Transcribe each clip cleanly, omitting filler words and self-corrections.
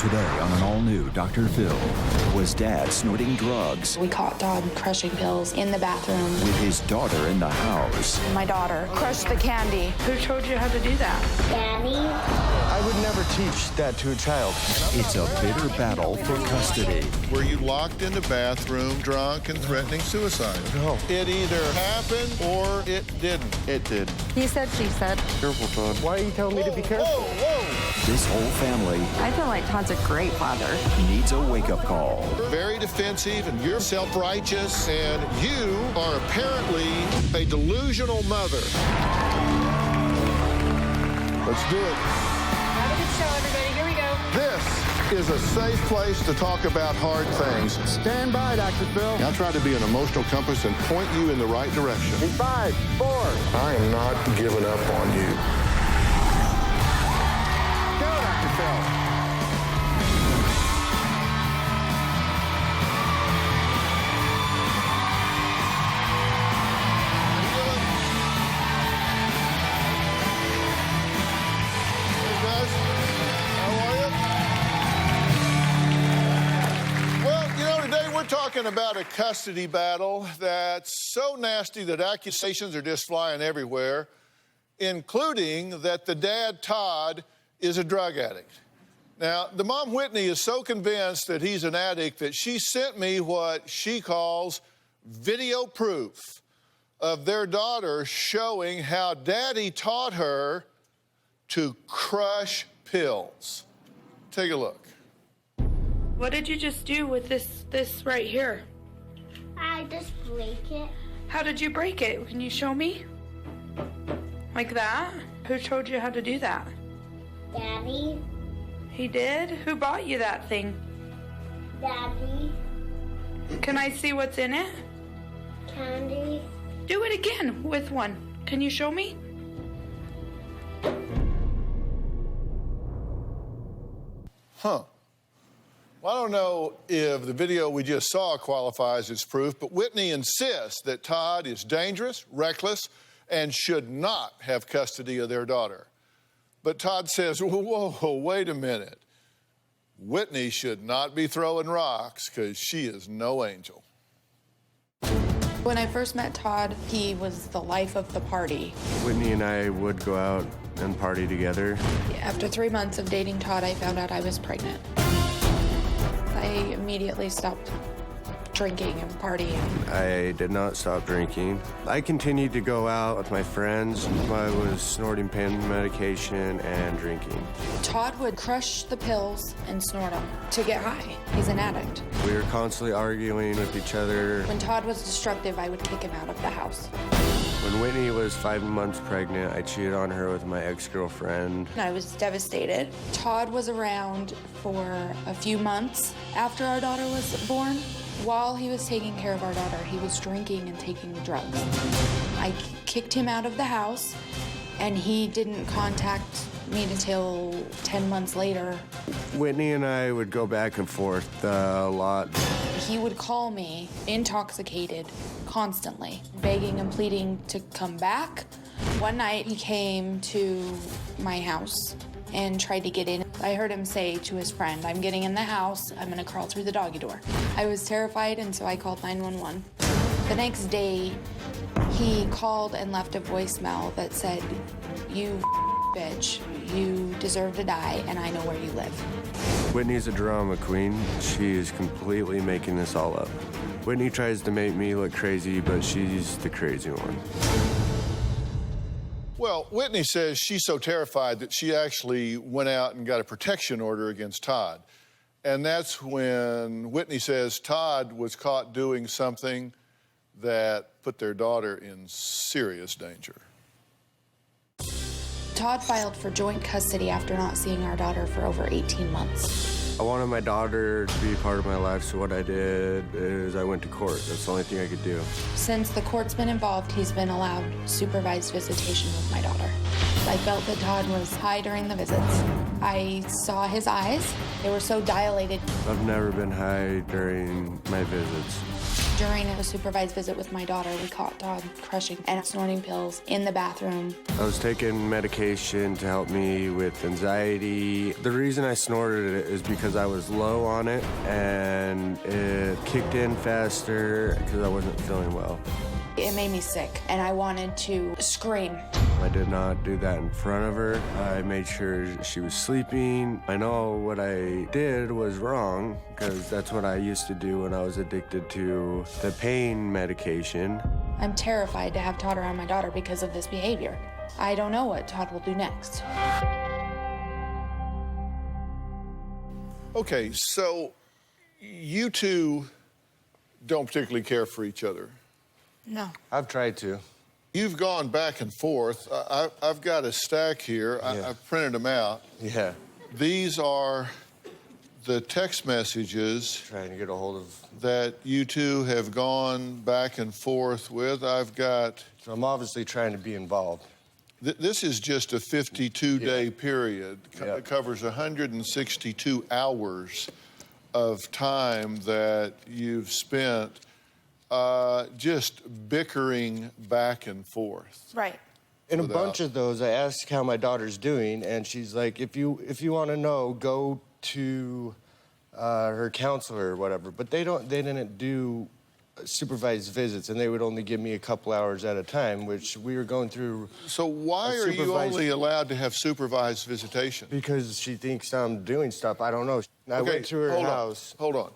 Today on an all-new Dr. Phil, was Dad snorting drugs We caught Todd crushing pills in the bathroom. with his daughter in the house? My daughter crushed the candy. Who told you how to do that? Daddy? I would never teach that to a child. It's a bitter battle for custody. Were you locked in the bathroom, drunk and threatening suicide? No. It either happened or it didn't. It did. He said, she said. Careful, Todd. Why are you telling me to be careful? Whoa! This whole family I feel like Todd's a great father. needs a wake-up call. Very defensive, and you're self-righteous, and you are apparently a delusional mother. Let's do it. Have a good show, everybody. Here we go. This is a safe place to talk about hard things. Stand by, Dr. Phil. I'll try to be an emotional compass and point you in the right direction. In 5, 4. I am not giving up on you. Go, Dr. Phil. Hey, guys. How are you? Well, you know, today we're talking about a custody battle that's so nasty that accusations are just flying everywhere, including that the dad, Todd, is a drug addict. Now, the mom, Whitney, is so convinced that he's an addict that she sent me what she calls video proof of their daughter showing how daddy taught her to crush pills. Take a look. What did you just do with this right here? I just break it. How did you break it? Can you show me? Like that? Who told you how to do that? Daddy? He did? Who bought you that thing? Daddy? Can I see what's in it? Candy? Do it again with one. Can you show me? Huh. Well, I don't know if the video we just saw qualifies as proof, but Whitney insists that Todd is dangerous, reckless, and should not have custody of their daughter. But Todd says, whoa, wait a minute. Whitney should not be throwing rocks because she is no angel. When I first met Todd, he was the life of the party. Whitney and I would go out and party together. After 3 months of dating Todd, I found out I was pregnant. I immediately stopped drinking and partying. I did not stop drinking. I continued to go out with my friends. I was snorting pain medication and drinking. Todd would crush the pills and snort them to get high. He's an addict. We were constantly arguing with each other. When Todd was destructive, I would kick him out of the house. When Whitney was 5 months pregnant, I cheated on her with my ex-girlfriend. I was devastated. Todd was around for a few months after our daughter was born. While he was taking care of our daughter, he was drinking and taking drugs. I kicked him out of the house, and he didn't contact me until 10 months later. Whitney and I would go back and forth a lot. He would call me intoxicated constantly, begging and pleading to come back. One night, he came to my house and tried to get in. I heard him say to his friend, "I'm getting in the house, I'm gonna crawl through the doggy door." I was terrified, and so I called 911. The next day, he called and left a voicemail that said, "You bitch, you deserve to die, and I know where you live." Whitney's a drama queen. She is completely making this all up. Whitney tries to make me look crazy, but she's the crazy one. Well, Whitney says she's so terrified that she actually went out and got a protection order against Todd. And that's when Whitney says Todd was caught doing something that put their daughter in serious danger. Todd filed for joint custody after not seeing our daughter for over 18 months. I wanted my daughter to be a part of my life, so what I did is I went to court. That's the only thing I could do. Since the court's been involved, he's been allowed supervised visitation with my daughter. I felt that Todd was high during the visits. I saw his eyes. They were so dilated. I've never been high during my visits. During a supervised visit with my daughter, we caught Todd crushing and snorting pills in the bathroom. I was taking medication to help me with anxiety. The reason I snorted it is because I was low on it, and it kicked in faster because I wasn't feeling well. It made me sick, and I wanted to scream. I did not do that in front of her. I made sure she was sleeping. I know what I did was wrong, because that's what I used to do when I was addicted to the pain medication. I'm terrified to have Todd around my daughter because of this behavior. I don't know what Todd will do next. Okay, so you two don't particularly care for each other. No. I've tried to. You've gone back and forth. I've got a stack here. Yeah. I've printed them out. Yeah. These are the text messages Trying to get a hold of... that you two have gone back and forth with. I've got... So I'm obviously trying to be involved. This is just a 52-day period. Yeah. It covers 162 hours of time that you've spent just bickering back and forth. Right. In a bunch of those, I asked how my daughter's doing, and she's like, if you want to know, go to her counselor or whatever. But they didn't do supervised visits, and they would only give me a couple hours at a time, which we were going through. So why are you only allowed to have supervised visitation? Because she thinks I'm doing stuff. I don't know. I went to her house. Hold on.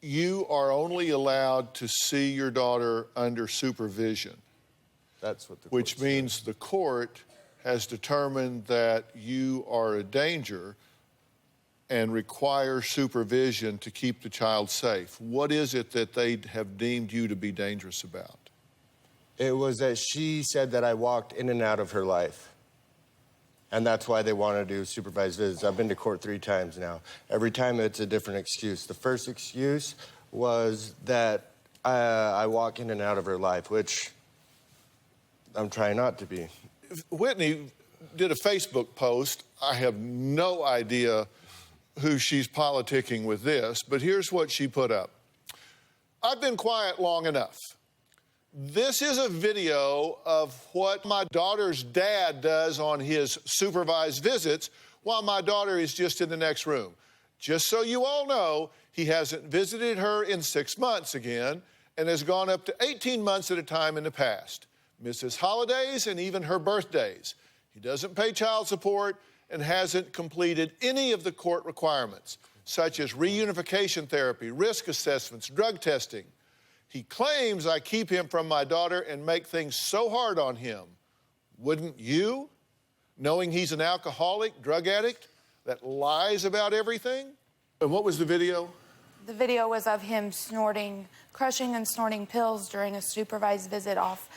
You are only allowed to see your daughter under supervision. That's what the court Which means the court has determined that you are a danger and require supervision to keep the child safe. What is it that they have deemed you to be dangerous about? It was that she said that I walked in and out of her life. And that's why they want to do supervised visits. I've been to court 3 times now. Every time it's a different excuse. The first excuse was that I walk in and out of her life, which I'm trying not to be. Whitney did a Facebook post. I have no idea who she's politicking with this, but here's what she put up. I've been quiet long enough. This is a video of what my daughter's dad does on his supervised visits while my daughter is just in the next room. Just so you all know, he hasn't visited her in 6 months again and has gone up to 18 months at a time in the past. Misses holidays and even her birthdays. He doesn't pay child support and hasn't completed any of the court requirements, such as reunification therapy, risk assessments, drug testing. He claims I keep him from my daughter and make things so hard on him. Wouldn't you, knowing he's an alcoholic, drug addict, that lies about everything? And what was the video? The video was of him crushing and snorting pills during a supervised visit off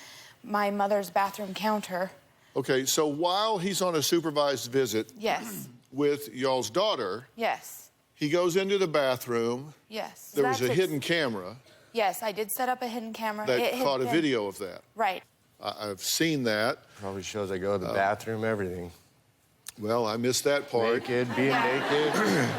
my mother's bathroom counter. Okay, so while he's on a supervised visit Yes. with y'all's daughter, Yes. he goes into the bathroom. Yes. There was a hidden camera Yes, I did set up a hidden camera. that It had caught a been- video of that. Right. I've seen that. Probably shows I go to the bathroom, everything. Well, I missed that part. Naked, being naked.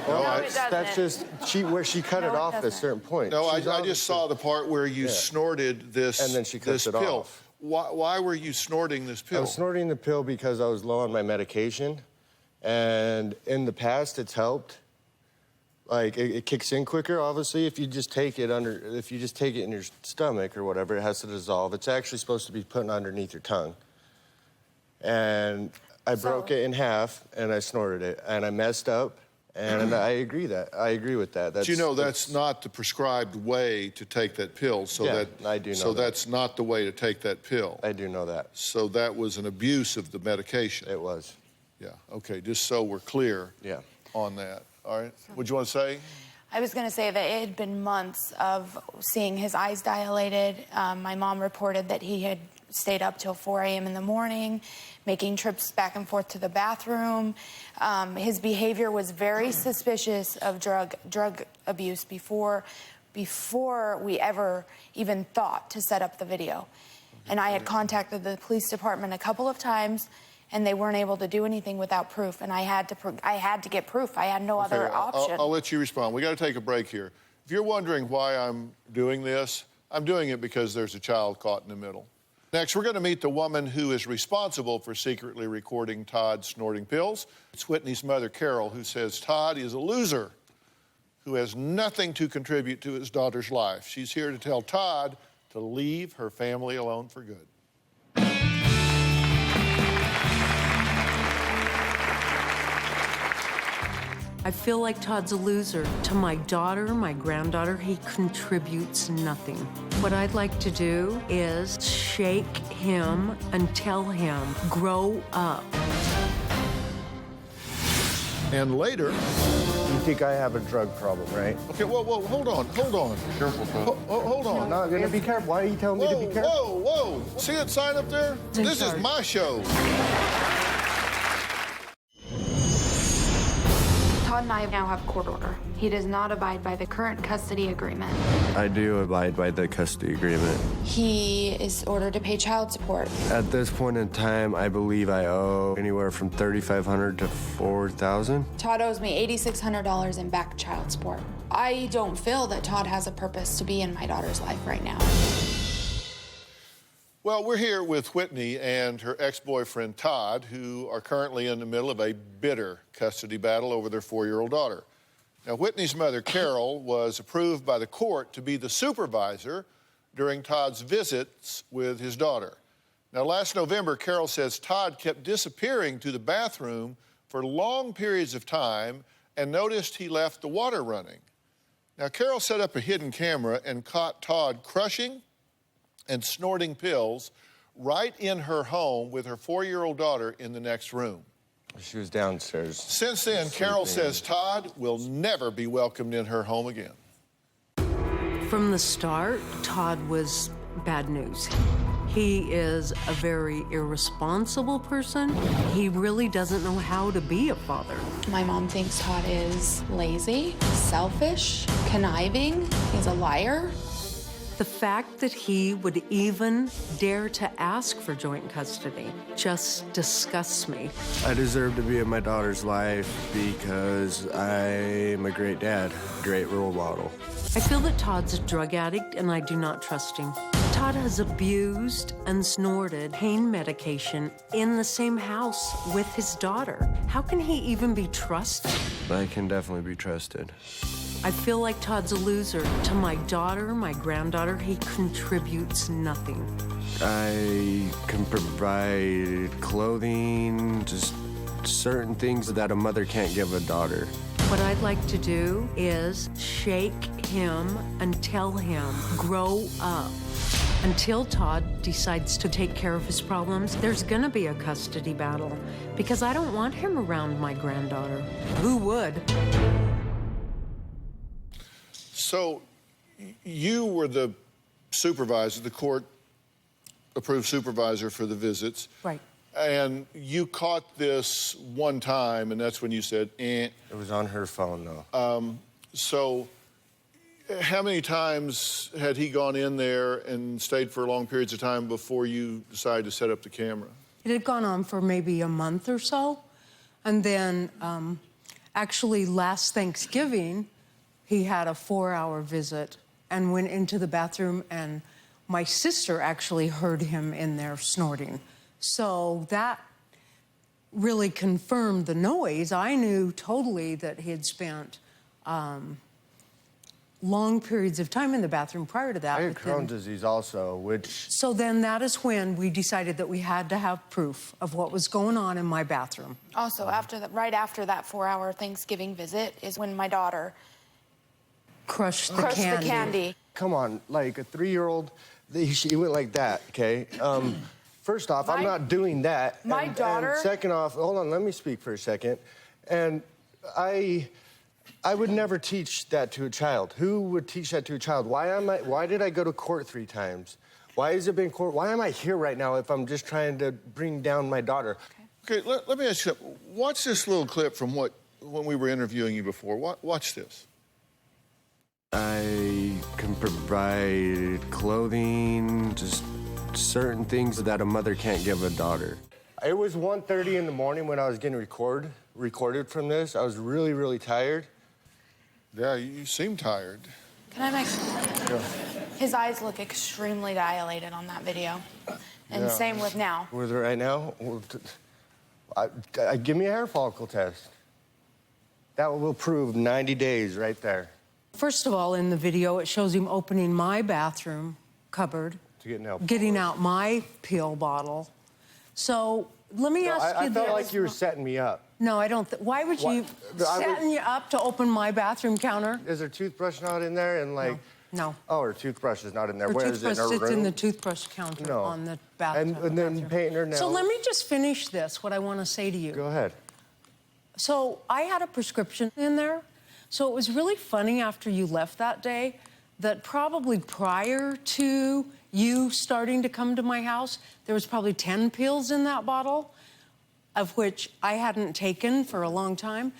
No, it doesn't. That's just where she cut No, it it off at a doesn't. certain point. No, I She's just obviously- saw the part where you snorted this, And then she cuts this it pill. off. Why were you snorting this I pill? was snorting the pill because I was low on my medication, and in the past it's helped. Like it kicks in quicker, obviously, if you just take it in your stomach or whatever, it has to dissolve. It's actually supposed to be put underneath your tongue. And I broke it in half and I snorted it and I messed up, and I agree with that. But you know that's not the prescribed way to take that pill. So Yeah, I do know So that. that's not the way to take that pill. I do know that. So that was an abuse of the medication. It was. Yeah. Okay. Just so we're clear. Yeah. On that. All right. What'd you want to say? I was going to say that it had been months of seeing his eyes dilated. My mom reported that he had stayed up till 4 a.m. in the morning, making trips back and forth to the bathroom. His behavior was very suspicious of drug abuse before we ever even thought to set up the video. And I had contacted the police department a couple of times, and they weren't able to do anything without proof. And I had to get proof. I had no other option. I'll let you respond. We got to take a break here. If you're wondering why I'm doing this, I'm doing it because there's a child caught in the middle. Next, we're going to meet the woman who is responsible for secretly recording Todd snorting pills. It's Whitney's mother, Carol, who says Todd is a loser who has nothing to contribute to his daughter's life. She's here to tell Todd to leave her family alone for good. I feel like Todd's a loser. To my daughter, my granddaughter, he contributes nothing. What I'd like to do is shake him and tell him, grow up. And later... You think I have a drug problem, right? Okay, whoa, hold on. Careful, Todd. Hold on. I'm not gonna be careful. Why are you telling me to be careful? Whoa. See that sign up there? This is my show. Todd and I now have a court order. He does not abide by the current custody agreement. I do abide by the custody agreement. He is ordered to pay child support. At this point in time, I believe I owe anywhere from $3,500 to $4,000. Todd owes me $8,600 in back child support. I don't feel that Todd has a purpose to be in my daughter's life right now. Well, we're here with Whitney and her ex-boyfriend, Todd, who are currently in the middle of a bitter custody battle over their 4-year-old daughter. Now, Whitney's mother, Carol, was approved by the court to be the supervisor during Todd's visits with his daughter. Now, last November, Carol says Todd kept disappearing to the bathroom for long periods of time and noticed he left the water running. Now, Carol set up a hidden camera and caught Todd crushing and snorting pills right in her home with her 4-year-old daughter in the next room. She was downstairs. Since then, Carol says Todd will never be welcomed in her home again. From the start, Todd was bad news. He is a very irresponsible person. He really doesn't know how to be a father. My mom thinks Todd is lazy, selfish, conniving. He's a liar. The fact that he would even dare to ask for joint custody just disgusts me. I deserve to be in my daughter's life because I'm a great dad, great role model. I feel that Todd's a drug addict and I do not trust him. Todd has abused and snorted pain medication in the same house with his daughter. How can he even be trusted? I can definitely be trusted. I feel like Todd's a loser. To my daughter, my granddaughter, he contributes nothing. I can provide clothing, just certain things that a mother can't give a daughter. What I'd like to do is shake him and tell him, grow up. Until Todd decides to take care of his problems, there's gonna be a custody battle because I don't want him around my granddaughter. Who would? So you were the supervisor, the court-approved supervisor for the visits. Right. And you caught this one time, and that's when you said, eh. It was on her phone, though. So how many times had he gone in there and stayed for long periods of time before you decided to set up the camera? It had gone on for maybe a month or so. And then actually last Thanksgiving, he had a 4-hour visit and went into the bathroom, and my sister actually heard him in there snorting. So that really confirmed the noise. I knew totally that he had spent long periods of time in the bathroom prior to that. I had Crohn's disease also, which... So then that is when we decided that we had to have proof of what was going on in my bathroom. Also, right after that 4-hour Thanksgiving visit is when my daughter Crushed the candy. Come on, like a 3-year-old, she went like that, okay? First off, I'm not doing that. My daughter... And second off, hold on, let me speak for a second. And I would never teach that to a child. Who would teach that to a child? Why did I go to court 3 times? Why has it been court? Why am I here right now if I'm just trying to bring down my daughter? Okay, let me ask you something. Watch this little clip from when we were interviewing you before. Watch this. I can provide clothing, just certain things that a mother can't give a daughter. It was 1:30 in the morning when I was getting recorded from this. I was really, really tired. Yeah, you seem tired. Can I make... His eyes look extremely dilated on that video. And same with now. With it right now? Well, give me a hair follicle test. That will prove 90 days right there. First of all, in the video, it shows him opening my bathroom cupboard, getting out my pill bottle. So let me ask you this. I felt like you were setting me up. No, I don't. Why would you setting you up to open my bathroom counter? Is her toothbrush not in there? And like, no. Oh, her toothbrush is not in there. Her Where is it? In her room? It's in the toothbrush counter on the bathroom. And then painting her nails. So let me just finish this. What I want to say to you. Go ahead. So I had a prescription in there. So it was really funny after you left that day that probably prior to you starting to come to my house, there was probably 10 pills in that bottle, of which I hadn't taken for a long time.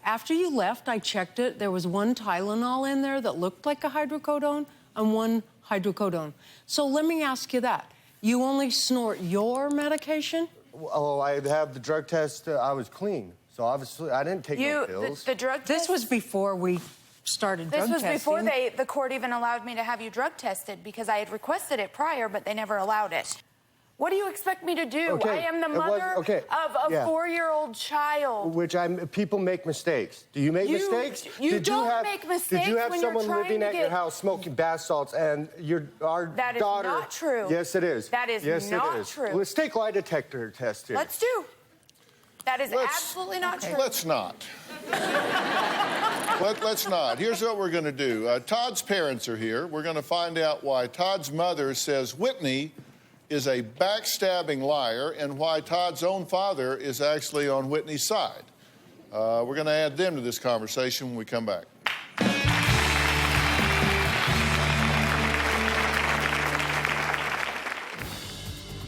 After you left, I checked it. There was one Tylenol in there that looked like a hydrocodone and one hydrocodone. So let me ask you that. You only snort your medication? I have the drug test. I was clean. So obviously, I didn't take no pills. The drug test? This was before we started drug testing. This was before the court even allowed me to have you drug tested because I had requested it prior, but they never allowed it. What do you expect me to do? Okay, I am the mother of a 4-year-old child. People make mistakes. Do you make mistakes? You don't make mistakes. Did you have when you're someone living at your house smoking bath salts and our That is daughter? not true. Yes, it is. That is not true. Let's take lie detector test here. Let's do. That is absolutely not true. Let's not. Let's not. Here's what we're going to do. Todd's parents are here. We're going to find out why Todd's mother says Whitney is a backstabbing liar and why Todd's own father is actually on Whitney's side. We're going to add them to this conversation when we come back.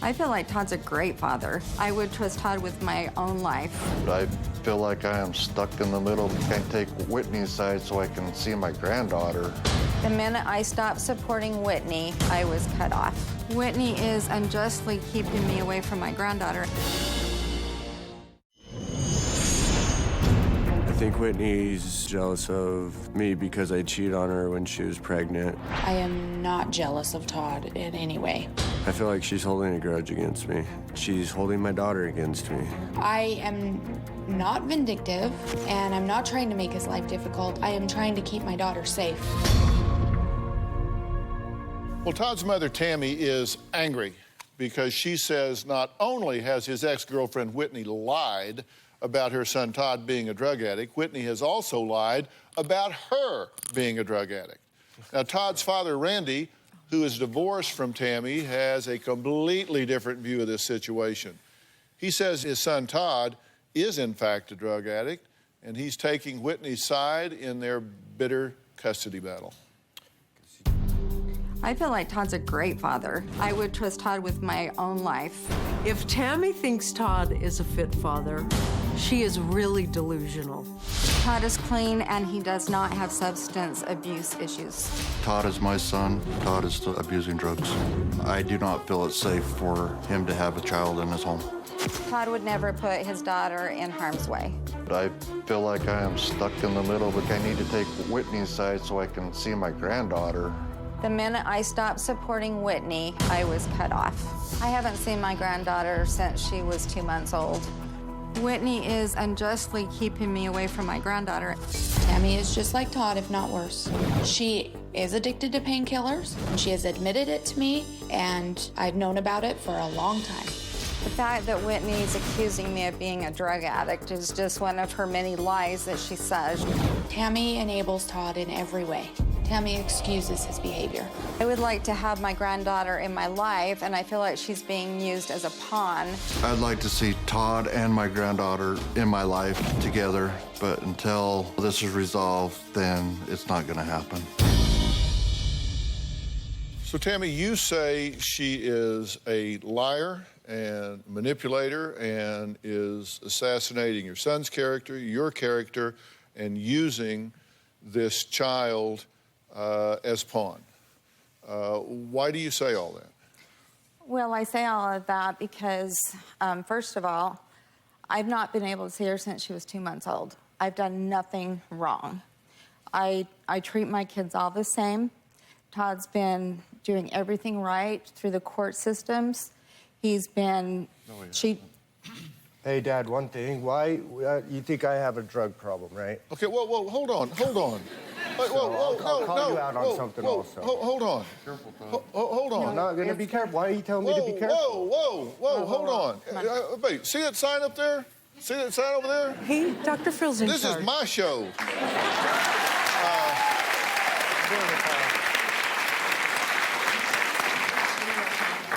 I feel like Todd's a great father. I would trust Todd with my own life. I feel like I am stuck in the middle. Can't take Whitney's side so I can see my granddaughter. The minute I stopped supporting Whitney, I was cut off. Whitney is unjustly keeping me away from my granddaughter. I think Whitney's jealous of me because I cheated on her when she was pregnant. I am not jealous of Todd in any way. I feel like she's holding a grudge against me. She's holding my daughter against me. I am not vindictive, and I'm not trying to make his life difficult. I am trying to keep my daughter safe. Well, Todd's mother, Tammy, is angry because she says not only has his ex-girlfriend Whitney lied about her son Todd being a drug addict, Whitney has also lied about her being a drug addict. Now, Todd's father, Randy, who is divorced from Tammy, has a completely different view of this situation. He says his son Todd is, in fact, a drug addict, and he's taking Whitney's side in their bitter custody battle. I feel like Todd's a great father. I would trust Todd with my own life. If Tammy thinks Todd is a fit father, she is really delusional. Todd is clean and he does not have substance abuse issues. Todd is my son. Todd is still abusing drugs. I do not feel it's safe for him to have a child in his home. Todd would never put his daughter in harm's way. I feel like I am stuck in the middle, but I need to take Whitney's side so I can see my granddaughter. The minute I stopped supporting Whitney, I was cut off. I haven't seen my granddaughter since she was 2 months old. Whitney is unjustly keeping me away from my granddaughter. Tammy is just like Todd, if not worse. She is addicted to painkillers, and she has admitted it to me, and I've known about it for a long time. The fact that Whitney's accusing me of being a drug addict is just one of her many lies that she says. Tammy enables Todd in every way. Tammy excuses his behavior. I would like to have my granddaughter in my life, and I feel like she's being used as a pawn. I'd like to see Todd and my granddaughter in my life together, but until this is resolved, then it's not going to happen. So, Tammy, you say she is a liar and manipulator and is assassinating your son's character, your character, and using this child as pawn. Why do you say all that? Well, I say all of that because, first of all, I've not been able to see her since she was 2 months old. I've done nothing wrong. I treat my kids all the same. Todd's been doing everything right through the court systems. He's been... Hey, Dad, one thing. Why, you think I have a drug problem, right? Okay, whoa, hold on. Wait, I'll call you out on something also. Hold on. Careful, Todd. Hold on. I'm not going to be careful. Why are you telling me to be careful? Whoa, hold on. Wait, see that sign up there? See that sign over there? Hey, Dr. Phil's in This charge. is my show.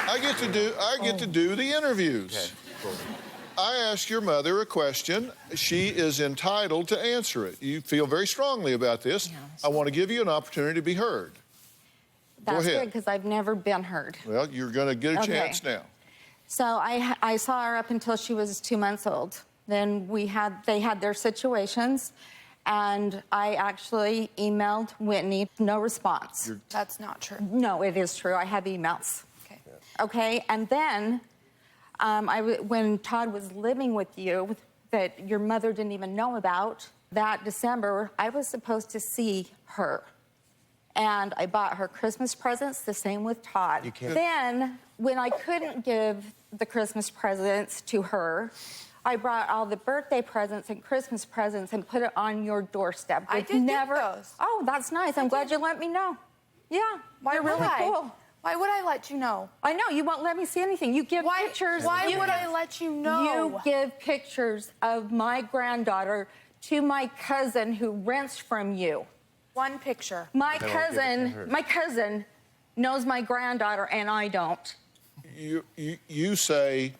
I get to do the interviews. Okay, cool. I ask your mother a question. She is entitled to answer it. You feel very strongly about this. Yes. I want to give you an opportunity to be heard. That's ahead. good, because I've never been heard. Well, you're going to get a Okay. chance now. So I saw her up until she was 2 months old. Then they had their situations, and I actually emailed Whitney. No response. That's not true. No, it is true. I have emails. Okay. Okay, and then when Todd was living with you, that your mother didn't even know about, that December, I was supposed to see her. And I bought her Christmas presents, the same with Todd. You can't- Then, when I couldn't give the Christmas presents to her, I brought all the birthday presents and Christmas presents and put it on your doorstep. I With did get those. Oh, that's nice. I'm glad you let me know. Yeah, Why you're would really I? cool. Why would I let you know? I know, you won't let me see anything. You give pictures. Why would I let you know? You give pictures of my granddaughter to my cousin who rents from you. One picture. My Then I'll give it to her. cousin knows my granddaughter and I don't. You say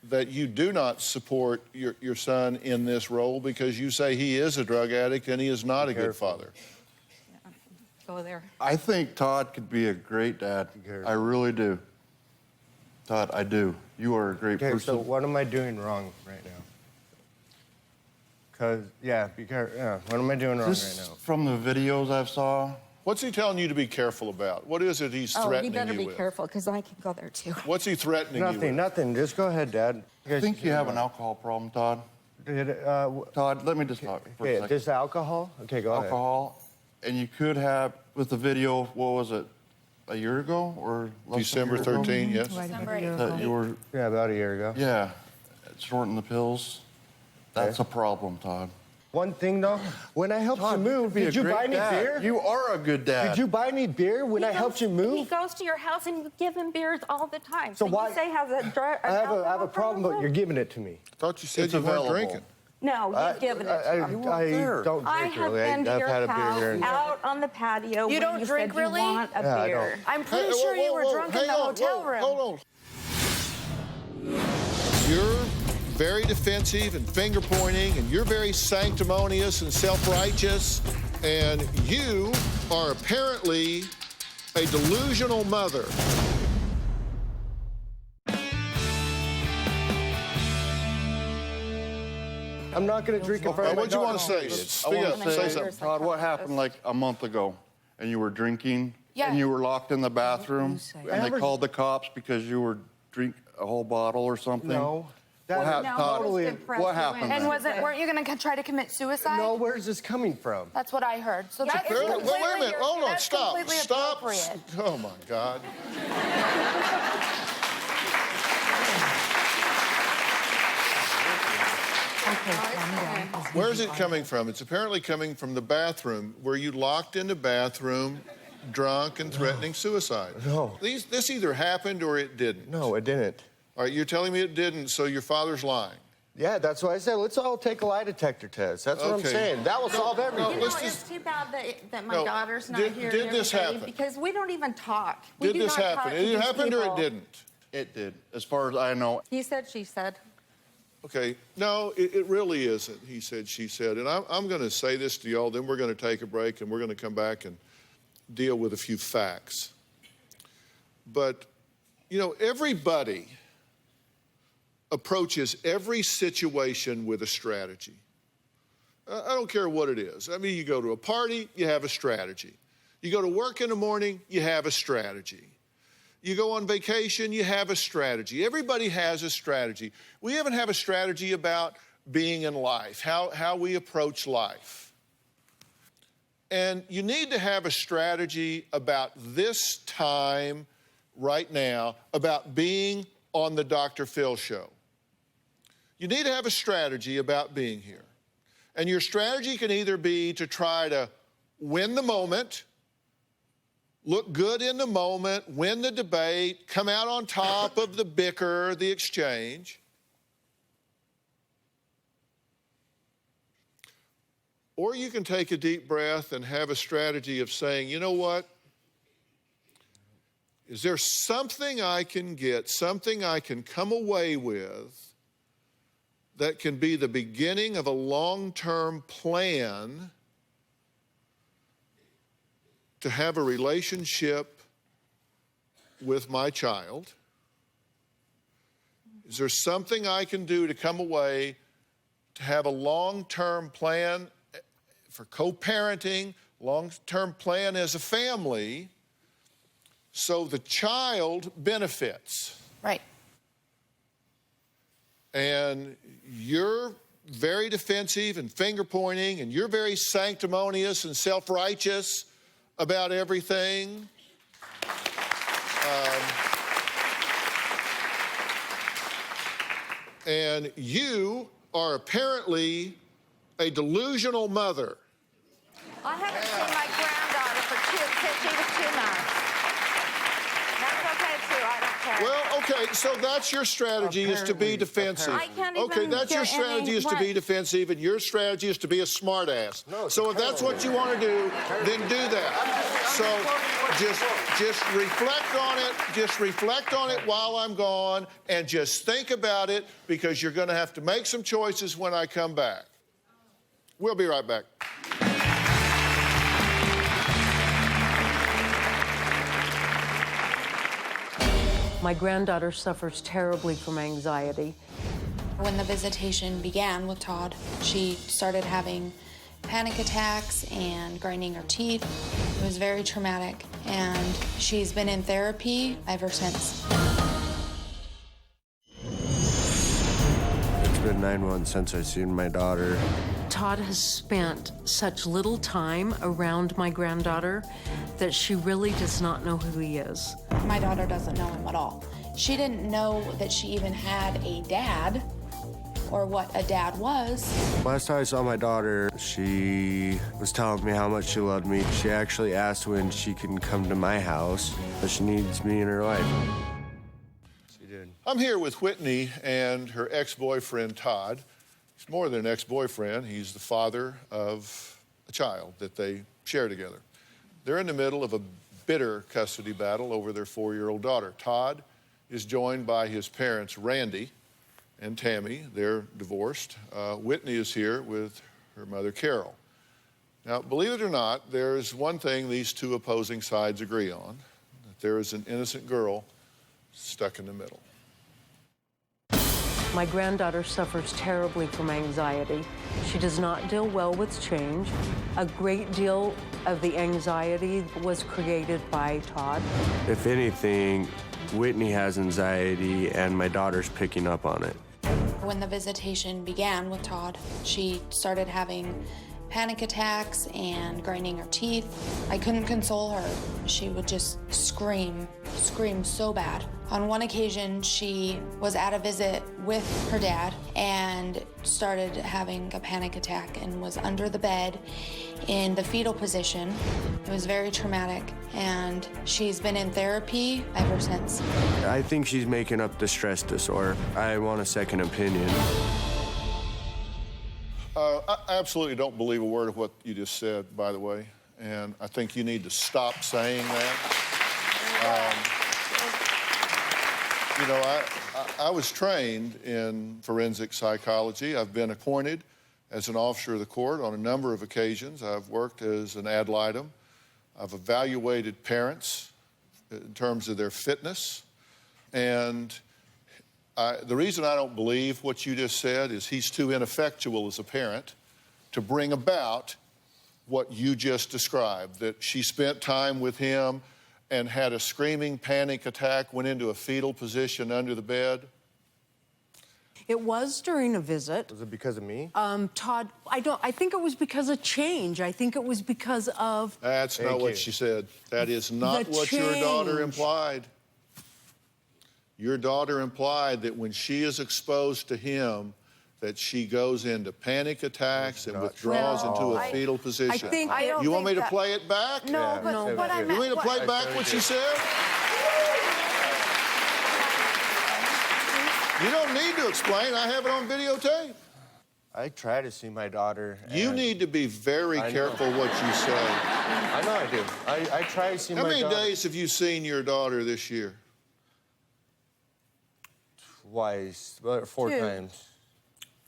that you do not support your son in this role because you say he is a drug addict and he is not a good father. Go there. I think Todd could be a great dad. I really do. Todd, I do. You are a great Okay, person. so what am I doing wrong right now? Because, what am I doing wrong This, right now? from the videos I've saw, What's he telling you to be careful about? What is it he's Oh, you threatening better you be with? careful, because I can go there too. What's he threatening you with? Nothing. Just go ahead, Dad. I think you have an alcohol problem, Todd. Todd, let me just talk for a Okay, second. this alcohol? Okay, go ahead. Alcohol, and you could have, with the video, what was it, a year ago or less than a December year ago? 13, yes? December That you were, Yeah, about a year ago. yeah, snorting the pills. That's a problem, Todd. One thing, though, when I helped you Todd, move, be a did you great buy me dad. beer? You are a good dad. Did you buy me beer when I helped you He move? goes to your house and you give him beers all the time. So why- you say has a drug? I have a problem, but you're giving it to me. I thought you said It's you weren't available. drinking. No, you've given it to him. I there. don't I drink have really. been to I've your had a beer here and house out on the patio. You when don't you drink, said really? You want a Yeah, I beer. don't. I'm pretty sure you were drunk in the hotel room. Hold on. You're very defensive and finger pointing, and you're very sanctimonious and self-righteous, and you are apparently a delusional mother. I'm not going to drink in front of my What'd you want to daughter. say? I Speak want up. to Say say, something. Todd, what happened like a month ago? And you were drinking, Yeah. and you were locked in the bathroom, and they called the cops because you were drink a whole bottle or something? No. What That happened, is Todd? totally. What happened And then? weren't you going to try to commit suicide? No, where's this coming from? That's what I heard. So that's Wait a completely, minute. Hold on. that's Stop. completely Stop. appropriate. Oh, my God. Where's it coming from? It's apparently coming from the bathroom where you locked in the bathroom, drunk and threatening suicide. No. This either happened or it didn't. No, it didn't. All right, you're telling me it didn't, so your father's lying. Yeah, that's why I said let's all take a lie detector test. That's what I'm Okay. saying. That will solve everything. You know, Let's it's just- too bad that my No, daughter's not did- here. did and this everybody, happen? Because we don't even talk. We Did do this not talk happen? to It these happened or it people. didn't? It did, as far as I know. He said, she said. Okay, no, it really isn't. He said, she said. And I'm going to say this to y'all, then we're going to take a break and we're going to come back and deal with a few facts. But, you know, everybody approaches every situation with a strategy. I don't care what it is. I mean, you go to a party, you have a strategy. You go to work in the morning, you have a strategy. You go on vacation, you have a strategy. Everybody has a strategy. We even have a strategy about being in life, how we approach life. And you need to have a strategy about this time right now, about being on the Dr. Phil show. You need to have a strategy about being here. And your strategy can either be to try to win the moment, look good in the moment, win the debate, come out on top of the bicker, the exchange. Or you can take a deep breath and have a strategy of saying, you know what? Is there something I can get, something I can come away with that can be the beginning of a long-term plan to have a relationship with my child? Is there something I can do to come away to have a long-term plan for co-parenting, long-term plan as a family, so the child benefits? Right. And you're very defensive and finger-pointing, and you're very sanctimonious and self-righteous about everything. And you are apparently a delusional mother. I haven't seen my granddaughter since she was 2 months. That's okay, too. I don't care. Well, okay, so that's your strategy, is to be defensive. I can't Okay, even that's your get strategy, any is to be what? defensive, and your strategy is to be a smartass. So if that's what you want to do, then do that. So just reflect on it. Just reflect on it while I'm gone, and just think about it, because you're going to have to make some choices when I come back. We'll be right back. My granddaughter suffers terribly from anxiety. When the visitation began with Todd, she started having panic attacks and grinding her teeth. It was very traumatic, and she's been in therapy ever since. It's been 9 months since I've seen my daughter. Todd has spent such little time around my granddaughter that she really does not know who he is. My daughter doesn't know him at all. She didn't know that she even had a dad or what a dad was. Last time I saw my daughter, she was telling me how much she loved me. She actually asked when she can come to my house, but she needs me in her life. She did. I'm here with Whitney and her ex-boyfriend, Todd. He's more than an ex-boyfriend. He's the father of a child that they share together. They're in the middle of a bitter custody battle over their 4-year-old daughter. Todd is joined by his parents, Randy and Tammy. They're divorced. Whitney is here with her mother, Carol. Now, believe it or not, there's one thing these two opposing sides agree on, that there is an innocent girl stuck in the middle. My granddaughter suffers terribly from anxiety. She does not deal well with change. A great deal of the anxiety was created by Todd. If anything, Whitney has anxiety, and my daughter's picking up on it. When the visitation began with Todd, she started having panic attacks and grinding her teeth. I couldn't console her. She would just scream so bad. On one occasion, she was at a visit with her dad and started having a panic attack and was under the bed in the fetal position. It was very traumatic, and she's been in therapy ever since. I think she's making up the stress disorder. I want a second opinion. I absolutely don't believe a word of what you just said, by the way, and I think you need to stop saying that. You know, I was trained in forensic psychology. I've been appointed as an officer of the court on a number of occasions. I've worked as an ad litem. I've evaluated parents in terms of their fitness. And the reason I don't believe what you just said is he's too ineffectual as a parent to bring about what you just described, that she spent time with him and had a screaming panic attack, went into a fetal position under the bed. It was during a visit. Was it because of me? Todd, I think it was because of change. I think it was because of... That's not what she said. That is not what your daughter implied. Your daughter implied that when she is exposed to him, that she goes into panic attacks and withdraws into a fetal position. You want me to play it back? No, but what I meant... You want me to play back what she said? You don't need to explain. I have it on videotape. I try to see my daughter. You need to be very careful what you say. I know I do. I try to see my daughter. How many days have you seen your daughter this year? Twice, 4 times.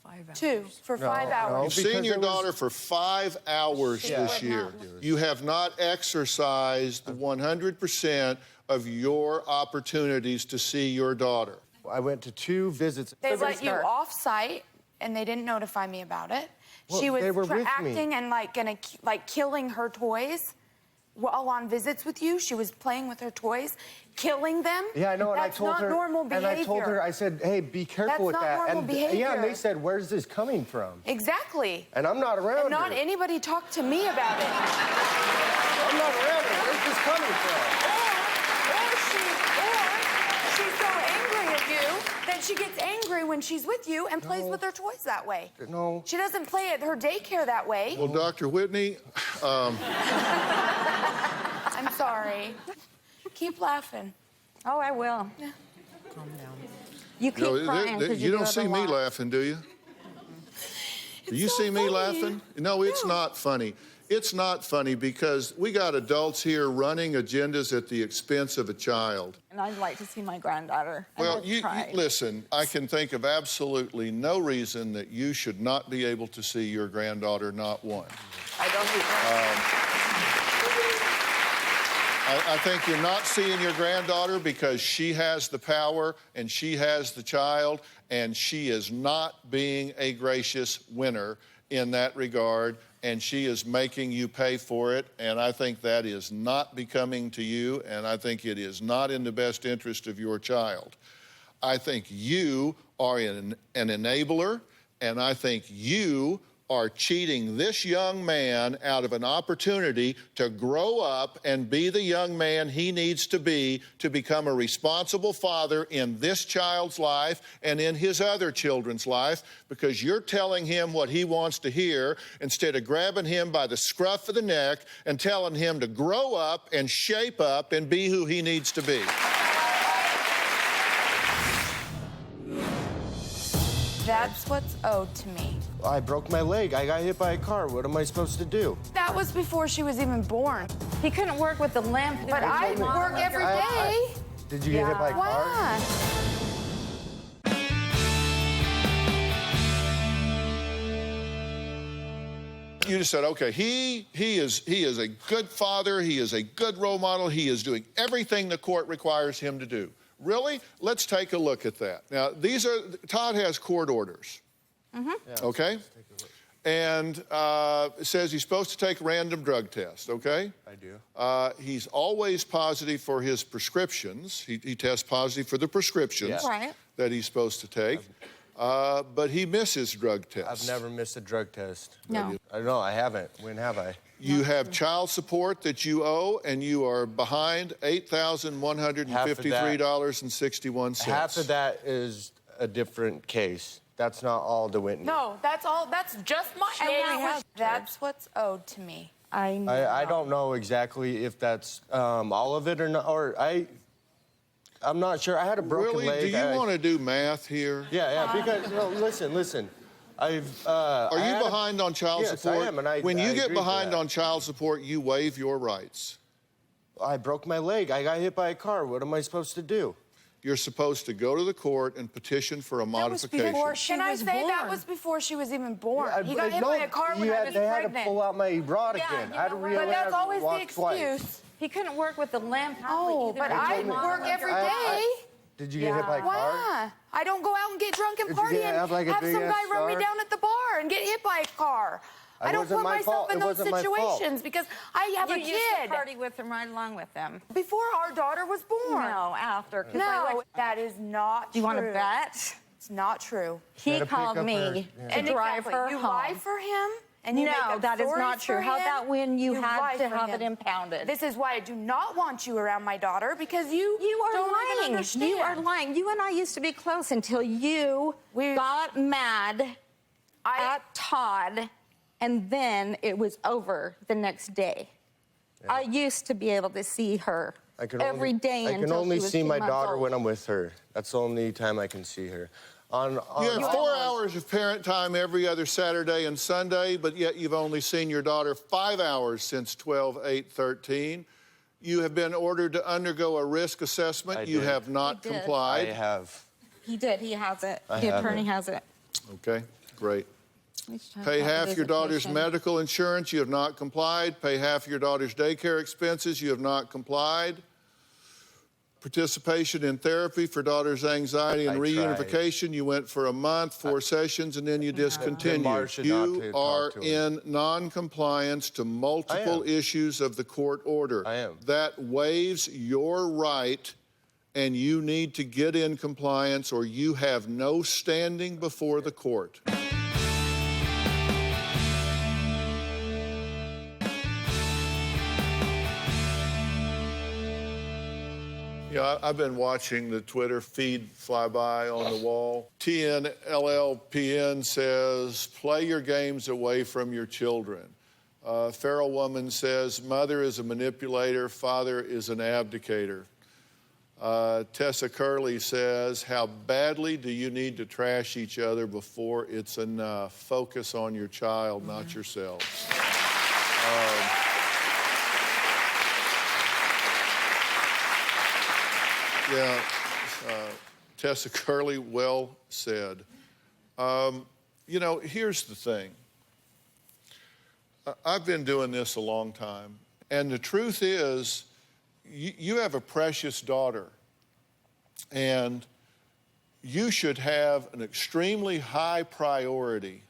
5 hours. 2 for 5 hours. You've seen your daughter for 5 hours this year. You have not exercised 100% of your opportunities to see your daughter. I went to 2 visits. They let you off-site, and they didn't notify me about it. Well, she was they were with acting me. and killing her toys while on visits with you. She was playing with her toys, killing them. Yeah, I know, and That's I told not her. normal behavior. And I told her, I said, hey, be careful with That's that. not normal behavior. Yeah, and they said, where's this coming from? Exactly. And I'm not around And not her. anybody talked to me about it. I'm not around her. Where's this coming from? Or she's so angry at you that she gets angry when she's with you and plays with her toys that way. No. She doesn't play at her daycare that way. Well, Dr. Whitney, I'm sorry. Keep laughing. Oh, I will. Yeah. Calm down. You keep crying because you don't see me laughing, do you? Do you see me laughing? No, it's not funny. It's not funny because we got adults here running agendas at the expense of a child. And I'd like to see my granddaughter. Well, you listen, I can think of absolutely no reason that you should not be able to see your granddaughter, not one. I don't I think you're not seeing your granddaughter because she has the power and she has the child, and she is not being a gracious winner in that regard, and she is making you pay for it, and I think that is not becoming to you, and I think it is not in the best interest of your child. I think you are an enabler, and I think you are cheating this young man out of an opportunity to grow up and be the young man he needs to be to become a responsible father in this child's life and in his other children's life, because you're telling him what he wants to hear instead of grabbing him by the scruff of the neck and telling him to grow up and shape up and be who he needs to be. That's what's owed to me. I broke my leg. I got hit by a car. What am I supposed to do? That was before she was even born. He couldn't work with the limp. But I work every day. Did you get hit by a car? Why? You just said, okay, he is a good father, he is a good role model, he is doing everything the court requires him to do. Really? Let's take a look at that. Now, Todd has court orders. Mm-hmm. Yeah, okay? And it says he's supposed to take a random drug test, okay? I do. He's always positive for his prescriptions. He tests positive for the prescriptions that he's supposed to take. But he misses drug tests. I've never missed a drug test. No. I know, I haven't. When have I? You have child support that you owe, and you are behind $8,153.61. Half of that is a different case. That's not all to Whitney. No, that's all. That's just my age. That's what's owed to me. I don't know exactly if that's all of it or not. I'm not sure. I had a broken leg. Really? Do you want to do math here? Yeah, because no, listen. Are you behind on child support? Yes, I am, and when you get agree behind on child support, you waive your rights. I broke my leg. I got hit by a car. What am I supposed to do? You're supposed to go to the court and petition for a modification. Can I say that was before she was even born? He got hit by a car when I was They pregnant. had to pull out my rod again. I had to But that's always the excuse. Twice. He couldn't work with the limp. Oh, but I work every day. Did you get hit by a car? Why? I don't go out and get drunk and party and have some guy run me down at the bar and get hit by a car. I don't put myself in those situations because I have a kid. You used to party with him, right along with them. Before our daughter was born. No, after. No, that is not true. Do you want to bet? It's not true. He Gotta pick called up me her- to yeah. drive exactly. her You home. lie for him, and you make No, up that is stories not true. for How him. about when you had lie to for have him. it impounded? This is why I do not want you around my daughter, because you You are don't even lying. understand. You are lying. You and I used to be close until you got mad at Todd, and then it was over the next day. Yeah. I used to be able to see her every day I until can only she was see 2 my months daughter old. when I'm with her. That's the only time I can see her. You had 4 hours of parent time every other Saturday and Sunday, but yet you've only seen your daughter 5 hours since 12/8/13. You have been ordered to undergo a risk assessment. You have not He did. complied. I have. He did. He has it. I The have attorney it. has it. Okay, great. Let's check Pay out half the your daughter's visitation. medical insurance. You have not complied. Pay half your daughter's daycare expenses. You have not complied. Participation in therapy for daughter's anxiety and I reunification. You went for a month, 4 sessions, and then you discontinued. Marcia not You to are talk to her. in non-compliance to multiple issues of the court order. I am. That waives your right, and you need to get in compliance or you have no standing before the court. Yeah, I've been watching the Twitter feed fly by on the wall. TNLLPN says, play your games away from your children. Feral Woman says, mother is a manipulator, father is an abdicator. Tessa Curley says, how badly do you need to trash each other before it's enough? Focus on your child, not yourselves. Yeah, Tessa Curley, well said. You know, here's the thing. I've been doing this a long time, and the truth is, you have a precious daughter, and you should have an extremely high priority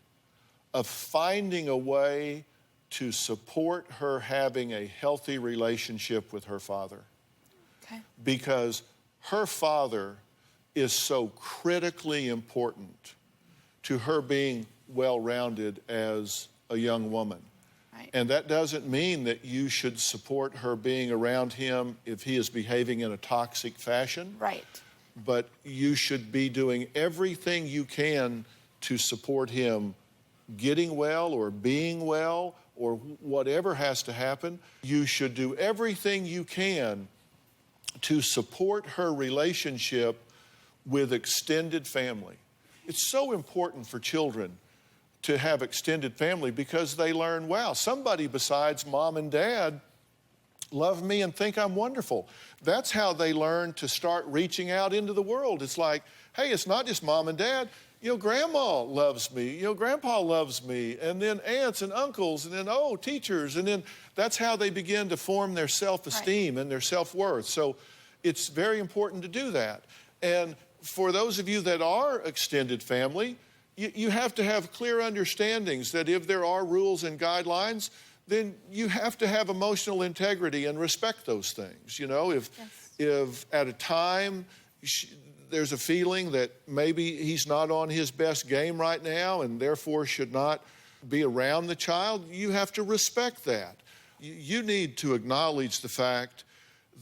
of finding a way to support her having a healthy relationship with her father. Okay. Because her father is so critically important to her being well-rounded as a young woman. Right. And that doesn't mean that you should support her being around him if he is behaving in a toxic fashion. Right. But you should be doing everything you can to support him getting well or being well or whatever has to happen. You should do everything you can to support her relationship with extended family. It's so important for children to have extended family because they learn, wow, somebody besides mom and dad love me and think I'm wonderful. That's how they learn to start reaching out into the world. It's like, hey, it's not just mom and dad. You know, grandma loves me. You know, grandpa loves me. And then aunts and uncles, and then, oh, teachers. And then that's how they begin to form their self-esteem and their self-worth. So it's very important to do that. And for those of you that are extended family, you have to have clear understandings that if there are rules and guidelines, then you have to have emotional integrity and respect those things. You know, if at a time there's a feeling that maybe he's not on his best game right now and therefore should not be around the child, you have to respect that. You need to acknowledge the fact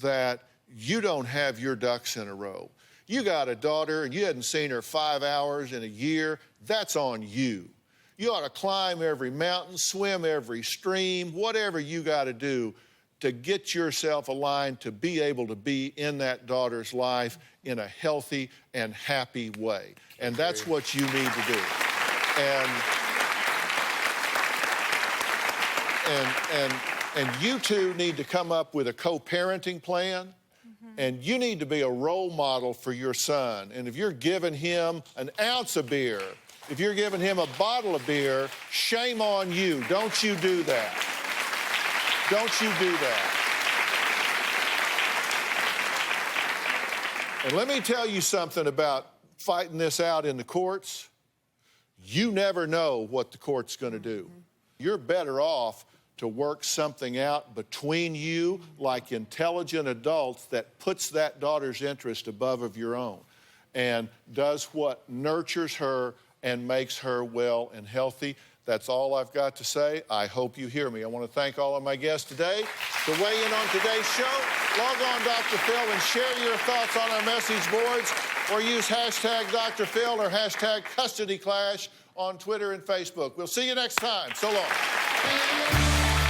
that you don't have your ducks in a row. You got a daughter and you hadn't seen her 5 hours in a year, that's on you. You ought to climb every mountain, swim every stream, whatever you got to do to get yourself aligned to be able to be in that daughter's life in a healthy and happy way. And that's what you need to do. And you two need to come up with a co-parenting plan. And you need to be a role model for your son. And if you're giving him an ounce of beer, if you're giving him a bottle of beer, shame on you. Don't you do that. Don't you do that. And let me tell you something about fighting this out in the courts. You never know what the court's going to do. You're better off to work something out between you like intelligent adults that puts that daughter's interest above of your own. and does what nurtures her and makes her well and healthy. That's all I've got to say. I hope you hear me. I want to thank all of my guests today. To weigh in on today's show, log on Dr. Phil and share your thoughts on our message boards, or use hashtag Dr. Phil or hashtag Custody Clash on Twitter and Facebook. We'll see you next time. So long.